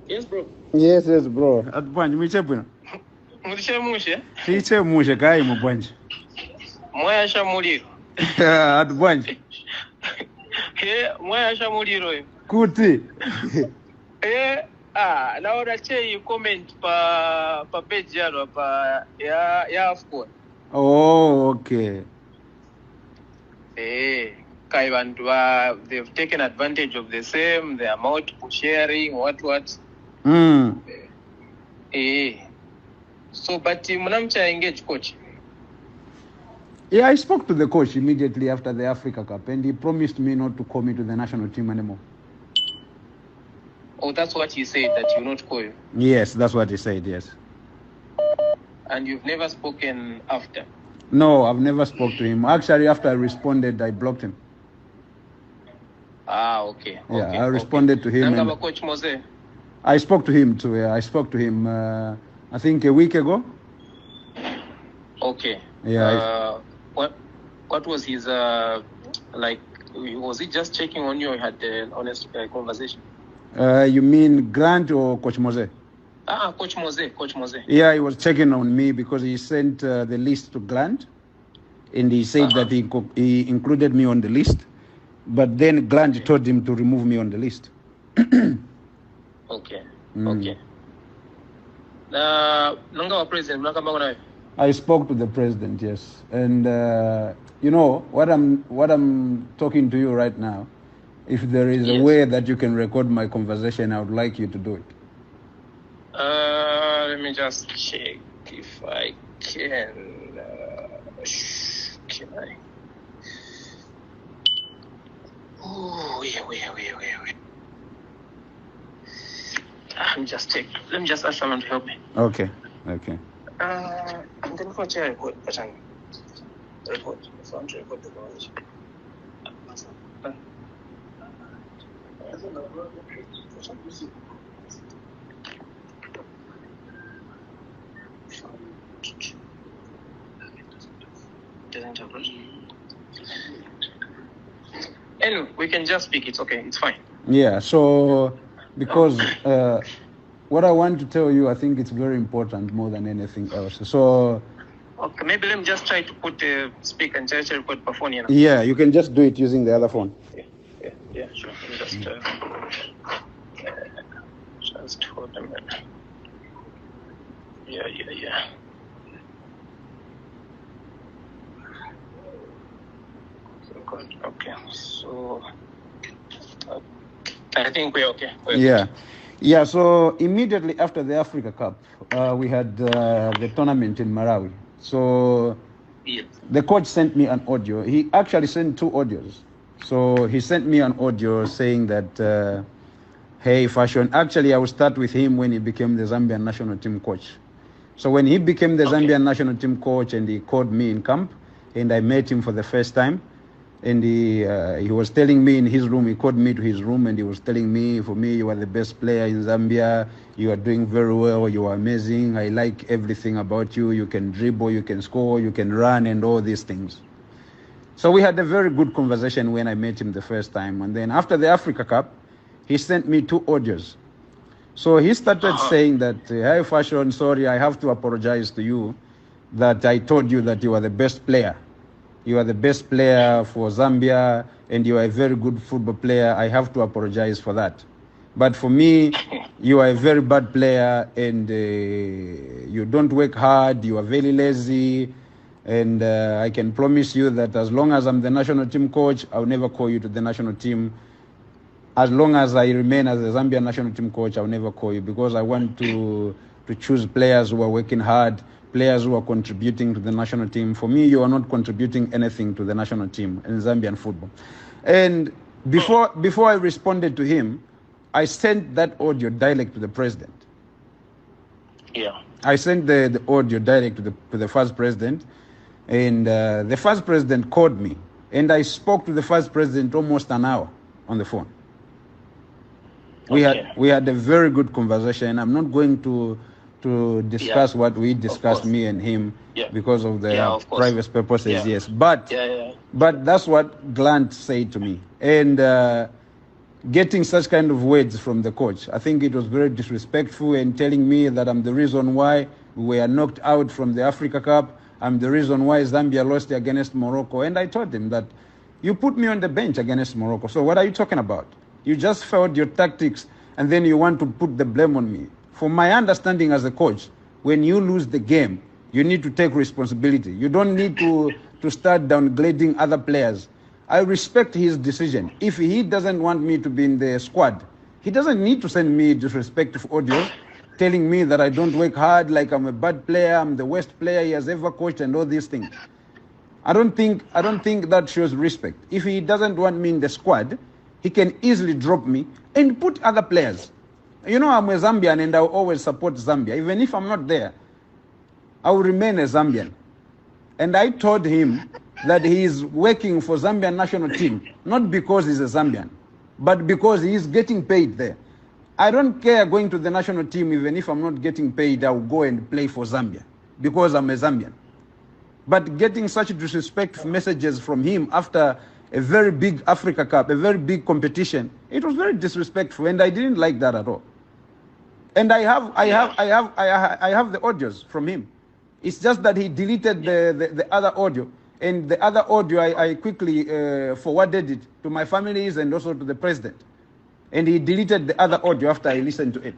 Yes, bro. Yes, bro. At Bunch, me chepuna. Tiche mushe kai mu Bunch. Moya shamuliro. At Bunch. Moya shamuliro. Kuti. Naona che comment pa page yalo pa ya AFCON. Oh, okay. Kai bantu they've taken advantage of the same, they are multiple sharing, what. So, but Munamcha engage coach. Yeah, I spoke to the coach immediately after the Africa Cup, and he promised me not to call me to the national team anymore. Oh, that's what he said, that you not call you? Yes, that's what he said, yes. And you've never spoken after? No, I've never spoke to him. Actually, after I responded, I blocked him. Okay. Yeah, I responded to him. And Coach Mose? I spoke to him too. I spoke to him, I think a week ago. Okay. Yeah. What was his, like, was he just checking on you or had an honest conversation? You mean Grant or Coach Mose? Coach Mose. Yeah, he was checking on me because he sent the list to Grant, and he said that he included me on the list, but then Grant told him to remove me on the list. Okay. I spoke to the president, yes, and you know what I'm talking to you right now. If there is a way that you can record my conversation, I would like you to do it. Let me just check if I can. Can I? Oh, wait. Let me just check. Let me just ask someone to help me. Okay. And then for chair report, report. So I'm to report the knowledge. Anyway, we can just speak. It's okay. It's fine. Yeah. So, because what I want to tell you, I think it's very important more than anything else. So. Okay, maybe let me just try to put the speak and just record per phone. Yeah, you can just do it using the other phone. Yeah, sure. Let me just hold a minute. Yeah. Okay, so I think we're okay. Yeah. So immediately after the Africa Cup, we had the tournament in Malawi. So the coach sent me an audio. He actually sent 2 audios. So he sent me an audio saying that, hey, Fashion. Actually, I will start with him when he became the Zambian national team coach. So when he became the Zambian national team coach and he called me in camp, and I met him for the first time, and he was telling me in his room, he called me to his room and he was telling me, for me, you are the best player in Zambia. You are doing very well. You are amazing. I like everything about you. You can dribble, you can score, you can run, and all these things. So we had a very good conversation when I met him the first time. And then after the Africa Cup, he sent me 2 audios. So he started saying that, hey, Fashion, sorry, I have to apologize to you that I told you that you are the best player. You are the best player for Zambia, and you are a very good football player. I have to apologize for that. But for me, you are a very bad player, and you don't work hard. You are very lazy. And I can promise you that as long as I'm the national team coach, I'll never call you to the national team. As long as I remain as the Zambian national team coach, I'll never call you, because I want to choose players who are working hard, players who are contributing to the national team. For me, you are not contributing anything to the national team in Zambian football. And before I responded to him, I sent that audio direct to the president. Yeah. I sent the audio direct to the FAZ president, and the FAZ president called me, and I spoke to the FAZ president almost an hour on the phone. We had a very good conversation. I'm not going to discuss what we discussed, me and him, because of the private purposes. Yes, but that's what Grant said to me, and getting such kind of words from the coach. I think it was very disrespectful and telling me that I'm the reason why we were knocked out from the Africa Cup. I'm the reason why Zambia lost against Morocco. And I told him that you put me on the bench against Morocco. So what are you talking about? You just failed your tactics and then you want to put the blame on me. From my understanding as a coach, when you lose the game, you need to take responsibility. You don't need to start downgrading other players. I respect his decision. If he doesn't want me to be in the squad, he doesn't need to send me disrespectful audio telling me that I don't work hard, like I'm a bad player, I'm the worst player he has ever coached and all these things. I don't think that shows respect. If he doesn't want me in the squad, he can easily drop me and put other players. You know, I'm a Zambian and I'll always support Zambia. Even if I'm not there, I will remain a Zambian. And I told him that he is working for Zambian national team, not because he's a Zambian, but because he is getting paid there. I don't care going to the national team, even if I'm not getting paid, I'll go and play for Zambia because I'm a Zambian. But getting such disrespectful messages from him after a very big Africa Cup, a very big competition, it was very disrespectful, and I didn't like that at all. And I have the audios from him. It's just that he deleted the other audio, and the other audio I quickly forwarded it to my families and also to the president. And he deleted the other audio after I listened to it.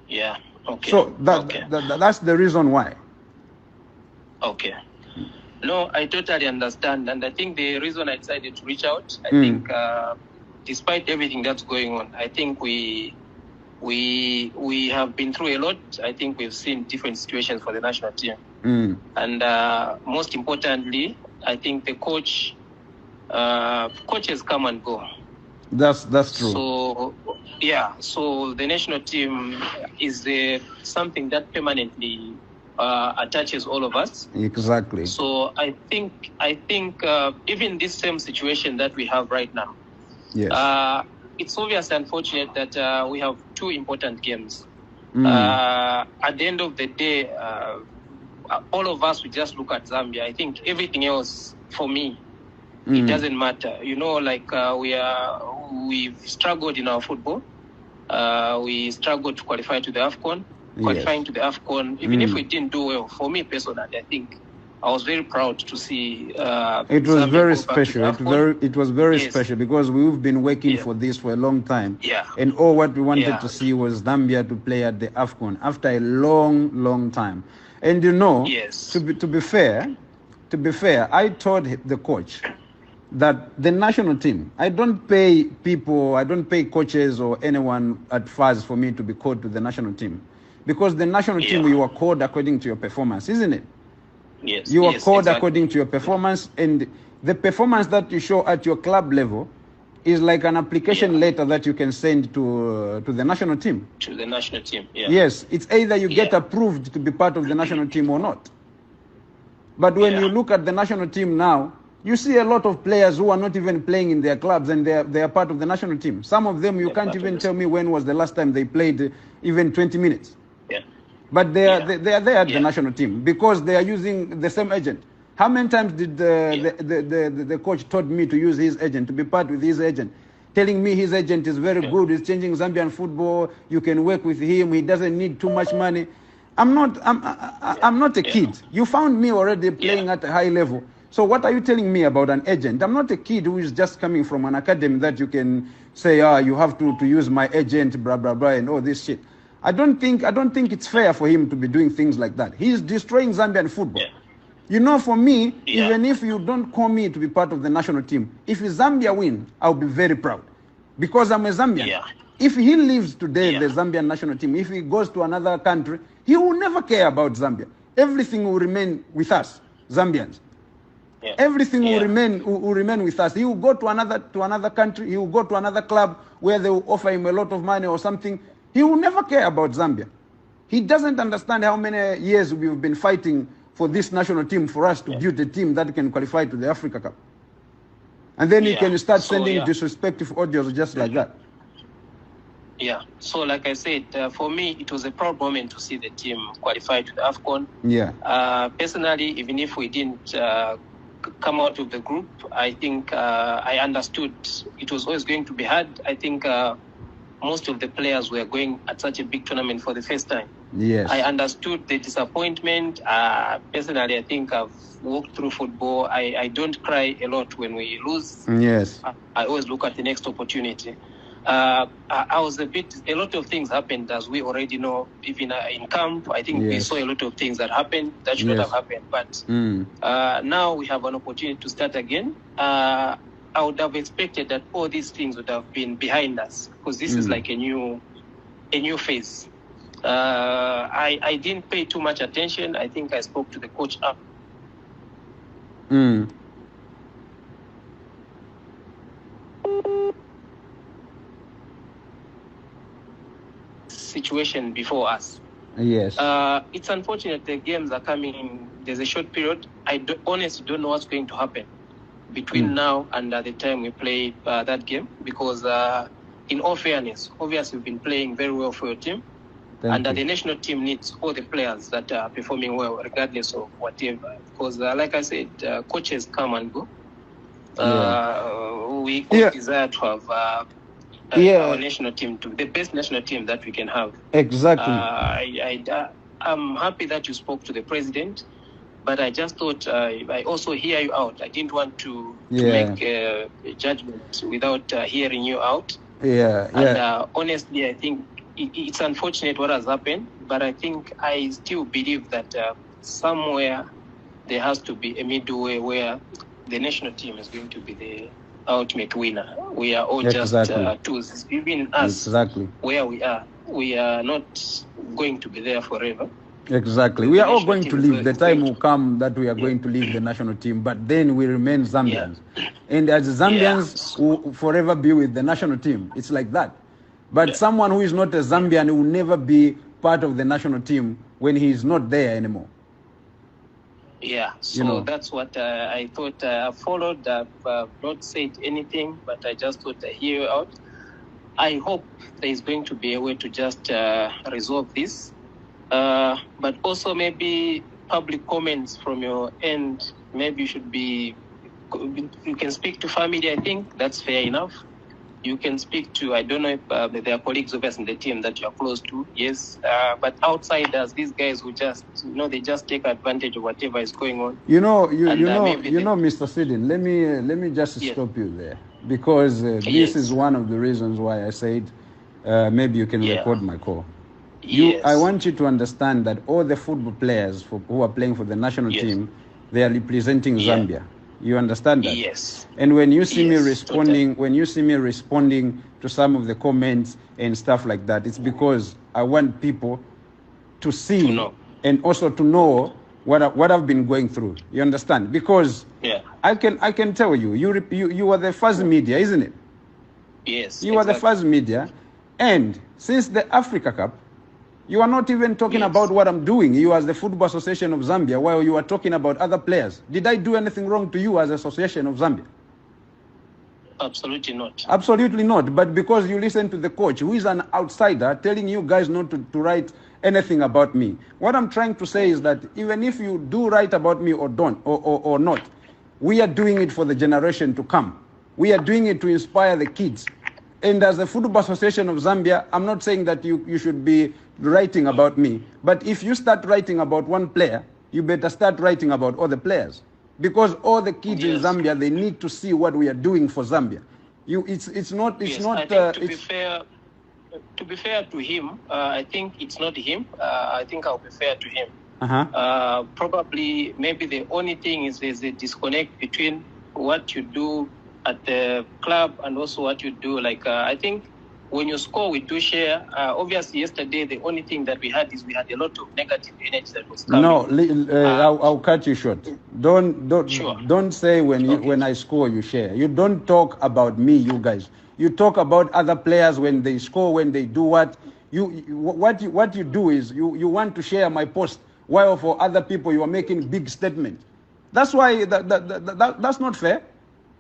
Yeah. Okay. So that's the reason why. Okay. No, I totally understand, and I think the reason I decided to reach out, I think, despite everything that's going on, I think we have been through a lot. I think we've seen different situations for the national team, and most importantly, I think the coaches come and go. That's true. So yeah, so the national team is something that permanently attaches all of us. Exactly. So I think even this same situation that we have right now, yes, it's obviously unfortunate that we have two important games. At the end of the day, all of us, we just look at Zambia. I think everything else, for me, it doesn't matter. You know, like we've struggled in our football. We struggled to qualify to the AFCON. Qualifying to the AFCON, even if we didn't do well, for me personally, I think I was very proud to see. It was Zambia very go back to special. the It was very Yes. special because we've been working for this for a long time. Yeah. And all what we wanted Yeah. to see was Zambia to play at the AFCON after a long time. And you know, Yes. to be fair, I told the coach that the national team, I don't pay coaches or anyone at FAZ for me to be called to the national team. Because the national team, you are called according to your performance, isn't it? Yes. You are yes, called exactly. according to your performance, and the performance that you show at your club level is like an application letter that you can send to the national team. To the national team, yeah. Yes, it's either you get approved to be part of the national team or not. But when you look at the national team now, you see a lot of players who are not even playing in their clubs and they are part of the national team. Some of them, you can't even tell me when was the last time they played even 20 minutes. Yeah. But they are there at the national team because they are using the same agent. How many times did the coach told me to use his agent, to be part with his agent, telling me his agent is very good, he's changing Zambian football, you can work with him, he doesn't need too much money. I'm not a kid. You found me already playing at a high level. So what are you telling me about an agent? I'm not a kid who is just coming from an academy that you can say, you have to use my agent, blah, blah, blah, and all this shit. I don't think it's fair for him to be doing things like that. He's destroying Zambian football. Yeah. You know, for me, even if you don't call me to be part of the national team, if Zambia win, I'll be very proud because I'm a Zambian. Yeah. If he leaves today, the Zambian national team, if he goes to another country, he will never care about Zambia. Everything will remain with us, Zambians. Yeah. Everything will remain with us. He will go to another country. He will go to another club where they will offer him a lot of money or something. He will never care about Zambia. He doesn't understand how many years we've been fighting for this national team for us to build a team that can qualify to the Africa Cup. And then he can start sending disrespectful audios just like that. Yeah. So like I said, for me, it was a proud moment to see the team qualify to the AFCON. Yeah. Personally, even if we didn't come out of the group. I think I understood it was always going to be hard. I think most of the players were going at such a big tournament for the first time. Yes. I understood the disappointment. Personally, I think I've walked through football. I don't cry a lot when we lose. Yes. I always look at the next opportunity. I was a lot of things happened, as we already know, even in camp. I think we saw a lot of things that happened that should not have happened. But now we have an opportunity to start again. I would have expected that all these things would have been behind us, because this is like a new phase. I didn't pay too much attention. I think I spoke to the coach up. Situation before us. Yes. It's unfortunate the games are coming. There's a short period. I honestly don't know what's going to happen between now and the time we play that game, because in all fairness, obviously we've been playing very well for your team. The national team needs all the players that are performing well, regardless of whatever. Because, like I said, coaches come and go. We desire to have our national team, the best national team that we can have. Exactly. I'm happy that you spoke to the president, but I just thought I also hear you out. I didn't want to make a judgment without hearing you out. And honestly, I think it's unfortunate what has happened, but I think I still believe that somewhere there has to be a middle way where the national team is going to be the ultimate winner. We are all just tools. Even us, where we are not going to be there forever. Exactly. We are all going to leave. The time will come that we are going to leave the national team, but then we remain Zambians. And as Zambians will forever be with the national team. It's like that. But someone who is not a Zambian will never be part of the national team when he is not there anymore. Yeah, so that's what I thought. I followed. I've not said anything, but I just thought I hear you out. I hope there is going to be a way to just resolve this. But also maybe public comments from your end. Maybe you can speak to family. I think that's fair enough. You can speak to, I don't know if there are colleagues of us in the team that you are close to, yes. But outsiders, these guys who just, they just take advantage of whatever is going on. Mr. Sidin, let me just stop you there, because this is one of the reasons why I said maybe you can record my call. I want you to understand that all the football players who are playing for the national team, they are representing Zambia. You understand that? Yes. And when you see me responding, to some of the comments and stuff like that, it's because I want people to see and also to know what I've been going through. You understand? Because I can tell you, you are the FAZ media, isn't it? Yes. You are the FAZ media, and since the Africa Cup, you are not even talking about what I'm doing. You as the Football Association of Zambia, while you are talking about other players. Did I do anything wrong to you as Association of Zambia? Absolutely not. Absolutely not. But because you listen to the coach, who is an outsider, telling you guys not to write anything about me. What I'm trying to say is that even if you do write about me or don't, or not, we are doing it for the generation to come. We are doing it to inspire the kids. And as the Football Association of Zambia, I'm not saying that you should be writing about me. But if you start writing about one player, you better start writing about all the players. Because all the kids in Zambia, they need to see what we are doing for Zambia. It's not. To be fair to him, I think it's not him. I think I'll be fair to him. Probably, maybe the only thing is there's a disconnect between what you do at the club and also what you do. I think when you score, we do share. Obviously, yesterday, the only thing that we had is we had a lot of negative energy that was coming. No, I'll cut you short. Don't say when I score, you share. You don't talk about me, you guys. You talk about other players when they score, when they do what. What you do is you want to share my post, while for other people you are making big statements. That's why that's not fair.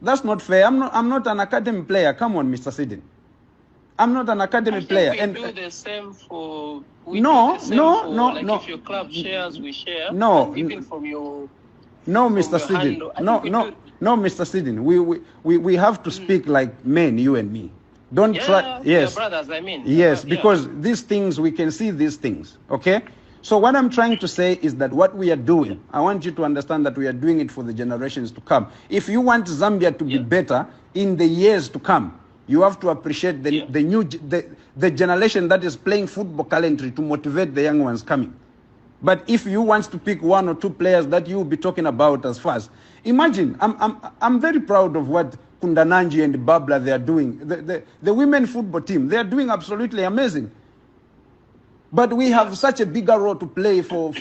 That's not fair. I'm not an academy player. Come on, Mr. Sidin. I'm not an academy player. We do the same for. No. If your club shares, we share. No. And even from No, Mr. Sidin. No, Mr. Sidin. We have to speak like men, you and me. Don't try. Yes, brothers. I mean. Yes, because these things, we can see these things. Okay. So what I'm trying to say is that what we are doing, I want you to understand that we are doing it for the generations to come. If you want Zambia to be better in the years to come, you have to appreciate the generation that is playing football currently to motivate the young ones coming. But if you want to pick one or two players that you will be talking about as FAZ, imagine, I'm very proud of what Kundananji and Babla they are doing. The women football team, they are doing absolutely amazing. But we have such a bigger role to play for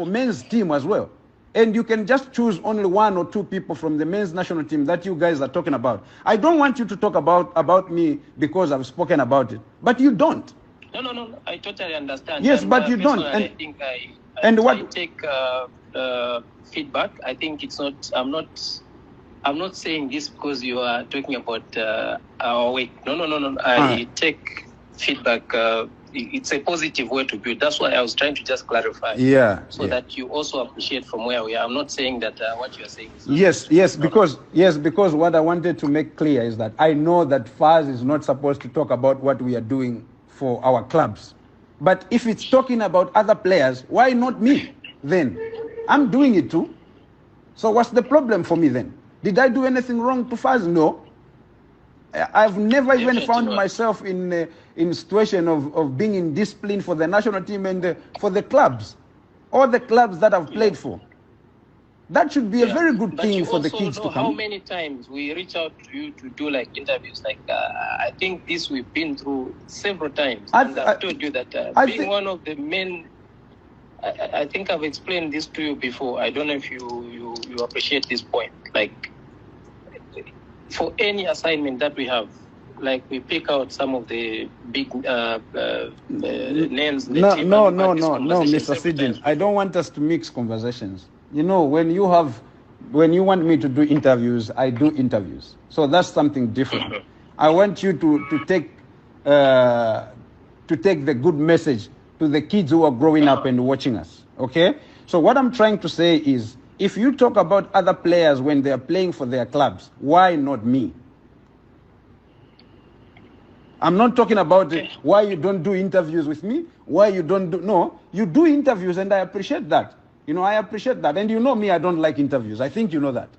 men's team as well. And you can just choose only one or two people from the men's national team that you guys are talking about. I don't want you to talk about me because I've spoken about it. But you don't. No. I totally understand. Yes, but you don't. I think I take feedback. I think it's not. I'm not saying this because you are talking about our weight. No. I take feedback. It's a positive way to build. That's why I was trying to just clarify. So that you also appreciate from where we are. I'm not saying that what you are saying is because what I wanted to make clear is that I know that FAZ is not supposed to talk about what we are doing for our clubs. But if it's talking about other players, why not me then? I'm doing it too. So what's the problem for me then? Did I do anything wrong to FAZ? No. I've never even found myself in a situation of being in discipline for the national team and for the clubs, all the clubs that I've played for. That should be a very good thing for the kids to come. How many times we reach out to you to do like interviews? Like I think this we've been through several times. I've told you that being one of the men. I think I've explained this to you before. I don't know if you appreciate this point. Like, for any assignment that we have, like we pick out some of the big names. No, Mr. Sidin. I don't want us to mix conversations. You know, when you want me to do interviews, I do interviews. So that's something different. I want you to take the good message to the kids who are growing up and watching us. Okay? So what I'm trying to say is, if you talk about other players when they are playing for their clubs, why not me? I'm not talking about why you don't do interviews with me, why you don't do... No, you do interviews and I appreciate that. You know, I appreciate that. And you know me, I don't like interviews. I think you know that.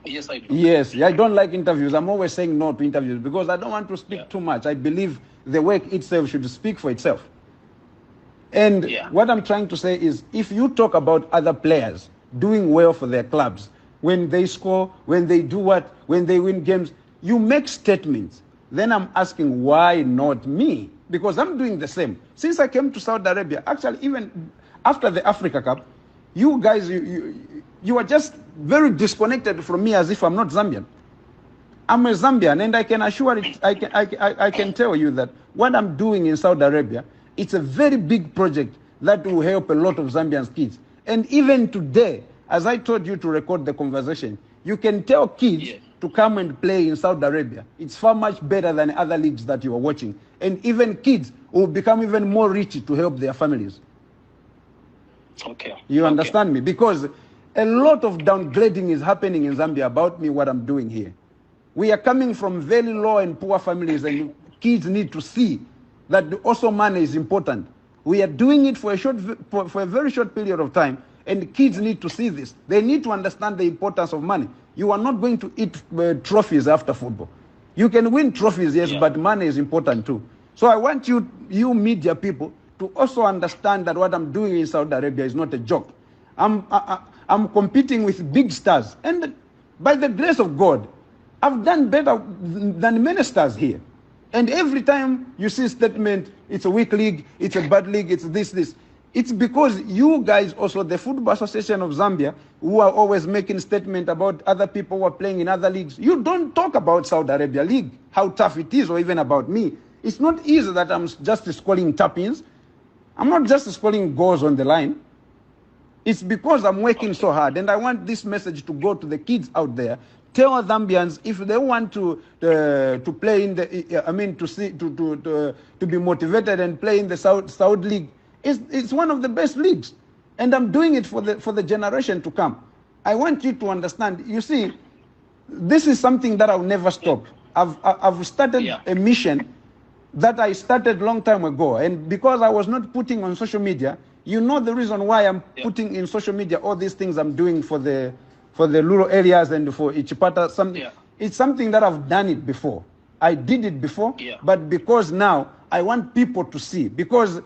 Yes, I do. Yes, I don't like interviews. I'm always saying no to interviews because I don't want to speak too much. I believe the work itself should speak for itself. And what I'm trying to say is, if you talk about other players doing well for their clubs, when they score, when they do what, when they win games, you make statements. Then I'm asking, why not me? Because I'm doing the same. Since I came to Saudi Arabia, actually, even after the Africa Cup, you guys, you are just very disconnected from me as if I'm not Zambian. I'm a Zambian, and I can assure it, I can tell you that what I'm doing in Saudi Arabia, it's a very big project that will help a lot of Zambian kids. And even today, as I told you to record the conversation, you can tell kids to come and play in Saudi Arabia. It's far much better than other leagues that you are watching. And even kids will become even more rich to help their families. Okay. You understand me? Because a lot of downgrading is happening in Zambia about me, what I'm doing here. We are coming from very low and poor families, and kids need to see that also money is important. We are doing it for a very short period of time, and kids need to see this. They need to understand the importance of money. You are not going to eat trophies after football. You can win trophies, yes, but money is important too. So I want you media people to also understand that what I'm doing in Saudi Arabia is not a joke. I'm competing with big stars, and by the grace of God, I've done better than many stars here. And every time you see a statement, it's a weak league, it's a bad league, it's this. It's because you guys also, the Football Association of Zambia, who are always making statements about other people who are playing in other leagues, you don't talk about Saudi Arabia League, how tough it is, or even about me. It's not easy that I'm just scoring tap-ins. I'm not just scoring goals on the line. It's because I'm working so hard, and I want this message to go to the kids out there. Tell Zambians, if they want to play in the, to be motivated and play in the Saudi League, it's one of the best leagues, and I'm doing it for the generation to come. I want you to understand. You see, this is something that I'll never stop. I've started a mission that I started long time ago, and because I was not putting on social media, you know the reason why I'm putting in social media all these things I'm doing for the rural areas and for Ichipata. It's something that I've done it before. I did it before, but because now I want people to see, because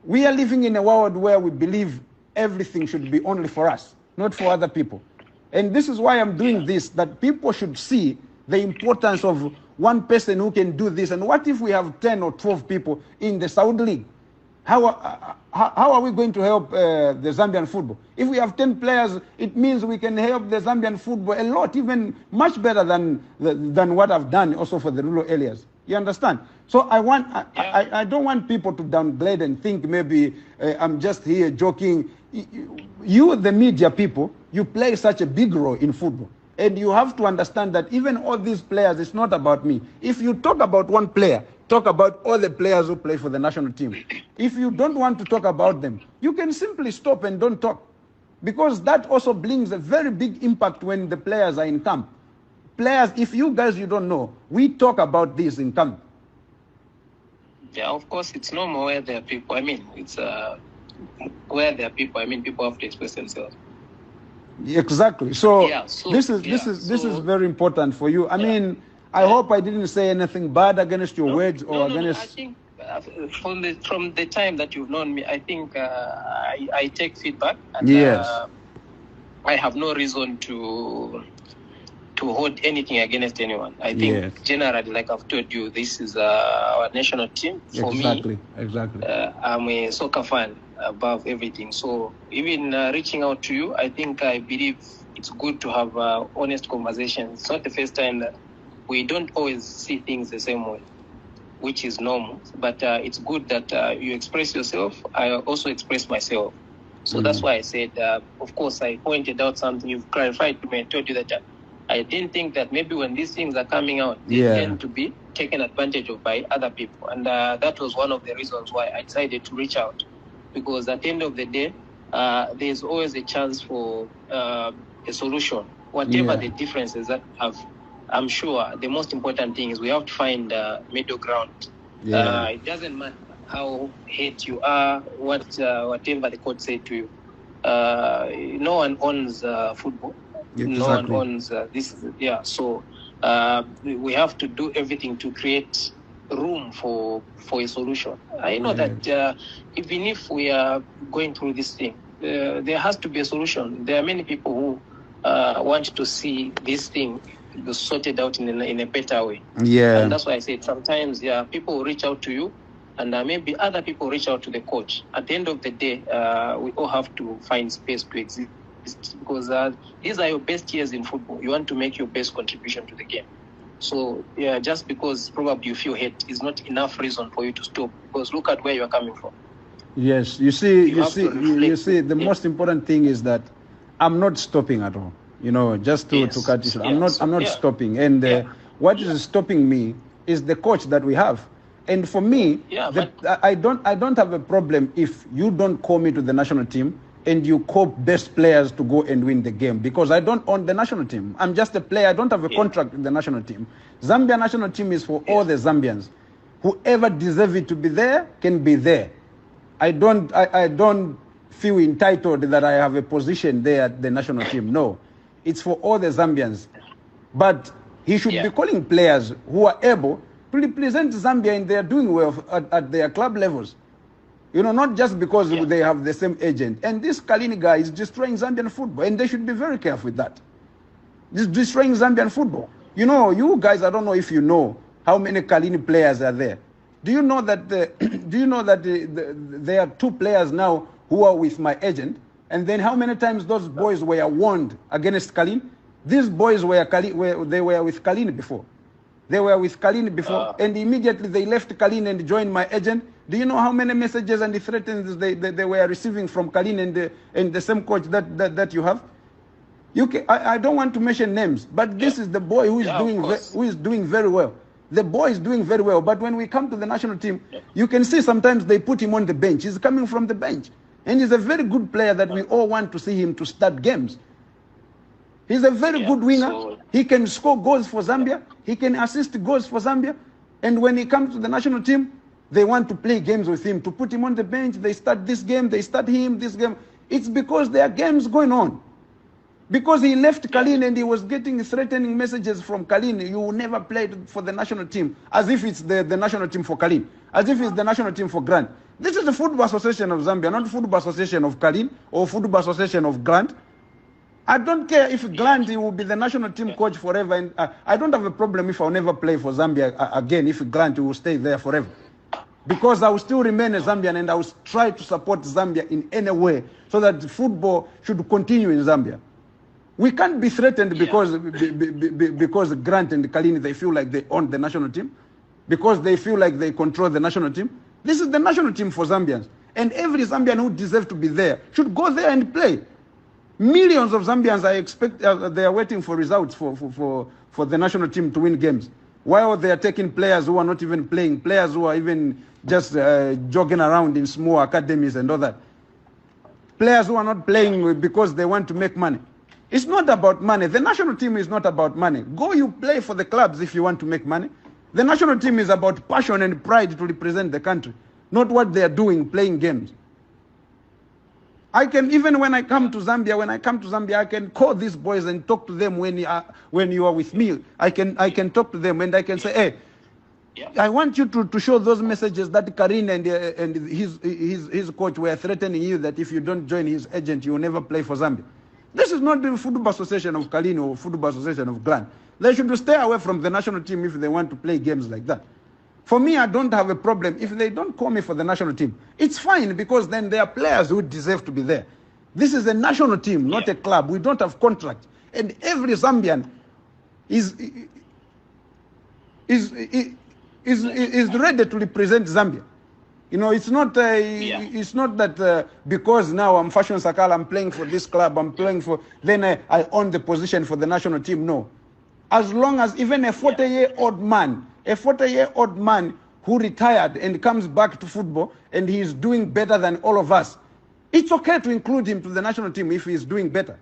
we are living in a world where we believe everything should be only for us, not for other people. And this is why I'm doing this, that people should see the importance of one person who can do this. And what if we have 10 or 12 people in the Saudi League? How are we going to help the Zambian football? If we have 10 players, it means we can help the Zambian football a lot, even much better than what I've done also for the rural areas. You understand? So I don't want people to downgrade and think maybe I'm just here joking. You, the media people, you play such a big role in football. And you have to understand that even all these players, it's not about me. If you talk about one player, talk about all the players who play for the national team. If you don't want to talk about them, you can simply stop and don't talk. Because that also brings a very big impact when the players are in camp. Players, if you guys, you don't know, we talk about this in camp. Yeah, of course, it's normal where there are people. I mean, it's where there are people. I mean, people have to express themselves. Exactly. So, this is very important for you. I mean, I hope I didn't say anything bad against your words or against. I think from the time that you've known me, I think I take feedback. And, I have no reason to hold anything against anyone. I think generally, like I've told you, this is our national team. For me, I'm a soccer fan above everything. So even reaching out to you, I believe it's good to have honest conversations. It's not the first time that we don't always see things the same way, which is normal. But it's good that you express yourself. I also express myself. So that's why I said, of course, I pointed out something. You've clarified to me and told you that I didn't think that maybe when these things are coming out, they tend to be taken advantage of by other people. And that was one of the reasons why I decided to reach out. Because at the end of the day, there's always a chance for a solution. Whatever the differences that have, I'm sure the most important thing is we have to find a middle ground. It doesn't matter how hate you are, whatever the coach said to you. No one owns football. No one owns this. So we have to do everything to create room for a solution. I know that even if we are going through this thing, there has to be a solution. There are many people who want to see this thing sorted out in a better way. And that's why I said sometimes people will reach out to you, and maybe other people reach out to the coach. At the end of the day, we all have to find space to exist, because these are your best years in football. You want to make your best contribution to the game. So just because probably you feel hate is not enough reason for you to stop, because look at where you are coming from. Yes, you see, the most important thing is that I'm not stopping at all. You know, just to cut it short. I'm not stopping. And what is stopping me is the coach that we have. And for me, I don't have a problem if you don't call me to the national team and you call best players to go and win the game, because I don't own the national team. I'm just a player. I don't have a contract with the national team. Zambia national team is for all the Zambians. Whoever deserves it to be there can be there. I don't feel entitled that I have a position there at the national team. No, it's for all the Zambians. But he should be calling players who are able to represent Zambia and they are doing well at their club levels. You know, not just because they have the same agent. And this Kalini guy is destroying Zambian football, and they should be very careful with that. He's destroying Zambian football. You know, you guys, I don't know if you know how many Kalini players are there. Do you know that there are 2 players now who are with my agent? And then how many times those boys were warned against Kalini? These boys were with Kalini before. They were with Kalini before, and immediately they left Kalini and joined my agent. Do you know how many messages and threats they were receiving from Kalini and the same coach that you have? I don't want to mention names, but this is the boy who is doing very well. The boy is doing very well, but when we come to the national team, you can see sometimes they put him on the bench. He's coming from the bench, and he's a very good player that we all want to see him to start games. He's a very good winger. He can score goals for Zambia. He can assist goals for Zambia. And when he comes to the national team, they want to play games with him. To put him on the bench, they start this game, they start him, this game. It's because there are games going on. Because he left Kalin and he was getting threatening messages from Kalin. You will never play for the national team. As if it's the national team for Kalin. As if it's the national team for Grant. This is the Football Association of Zambia, not Football Association of Kalin or Football Association of Grant. I don't care if Grant will be the national team coach forever. And I don't have a problem if I'll never play for Zambia again, if Grant will stay there forever. Because I will still remain a Zambian and I will try to support Zambia in any way so that football should continue in Zambia. We can't be threatened because Grant and Kalini, they feel like they own the national team, because they feel like they control the national team. This is the national team for Zambians. And every Zambian who deserves to be there should go there and play. Millions of Zambians they are waiting for results for the national team to win games. While they are taking players who are not even playing, players who are even just jogging around in small academies and all that. Players who are not playing because they want to make money. It's not about money. The national team is not about money. Go you play for the clubs if you want to make money. The national team is about passion and pride to represent the country, not what they are doing, playing games. I can, even when I come to Zambia, I can call these boys and talk to them when you are with me. I can talk to them and I can say, hey, I want you to show those messages that Karin and his coach were threatening you that if you don't join his agent, you will never play for Zambia. This is not the Football Association of Kalin or Football Association of Glan. They should stay away from the national team if they want to play games like that. For me, I don't have a problem. If they don't call me for the national team, it's fine, because then there are players who deserve to be there. This is a national team, not a club. We don't have contract. And every Zambian is ready to represent Zambia. You know, it's not that because now I'm Fashion Sakala, I'm playing for this club, I'm playing for, then I own the position for the national team. No. As long as even a 40-year-old man who retired and comes back to football and he is doing better than all of us, it's okay to include him to the national team if he is doing better.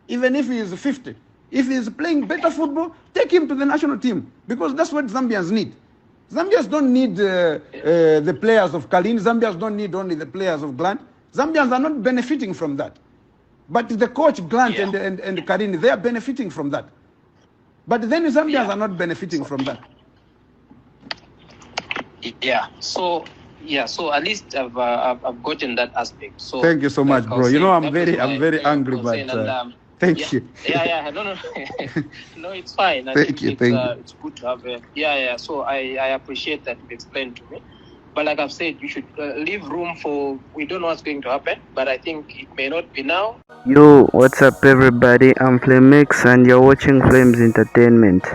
Even if he is 50. If he is playing better football, take him to the national team, because that's what Zambians need. Zambians don't need the players of Kalin. Zambians don't need only the players of Glant. Zambians are not benefiting from that. But the coach Glant and Kalin, they are benefiting from that. But then Zambians are not benefiting from that. So at least I've gotten that aspect. So thank you so much, bro. You know, I'm very angry, but thank you. No, no, it's fine. Thank you. It's good to have So I appreciate that you've explained to me. But like I've said, you should leave room for, we don't know what's going to happen, but I think it may not be now. Yo, what's up everybody? I'm Flamex and you're watching Flames Entertainment.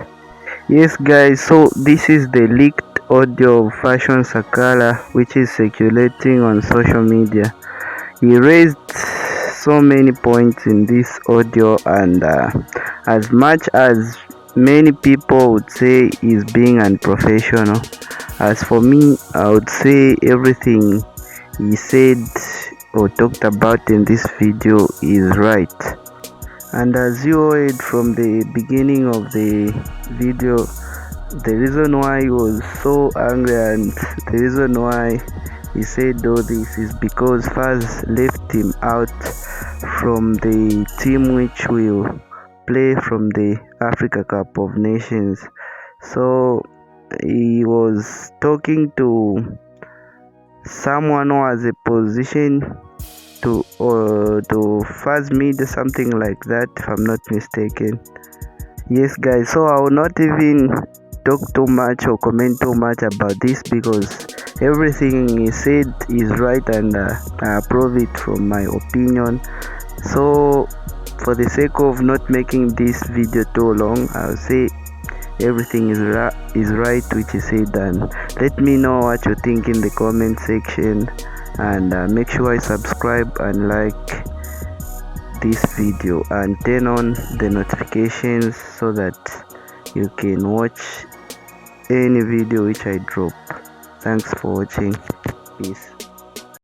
Yes guys, so this is the leaked audio of Fashion Sakala, which is circulating on social media. He raised so many points in this audio, and as much as many people would say he's being unprofessional, as for me, I would say everything he said or talked about in this video is right. And as you heard from the beginning of the video, the reason why he was so angry and the reason why he said all this is because FAZ left him out from the team which will play from the Africa Cup of Nations. So he was talking to someone who has a position to FAZ media, something like that, if I'm not mistaken. Yes guys, so I will not even talk too much or comment too much about this, because everything he said is right and I approve it from my opinion. So for the sake of not making this video too long, I'll say everything is right which he said, and let me know what you think in the comment section, and make sure you subscribe and like this video and turn on the notifications so that you can watch any video which I drop. Thanks for watching. Peace.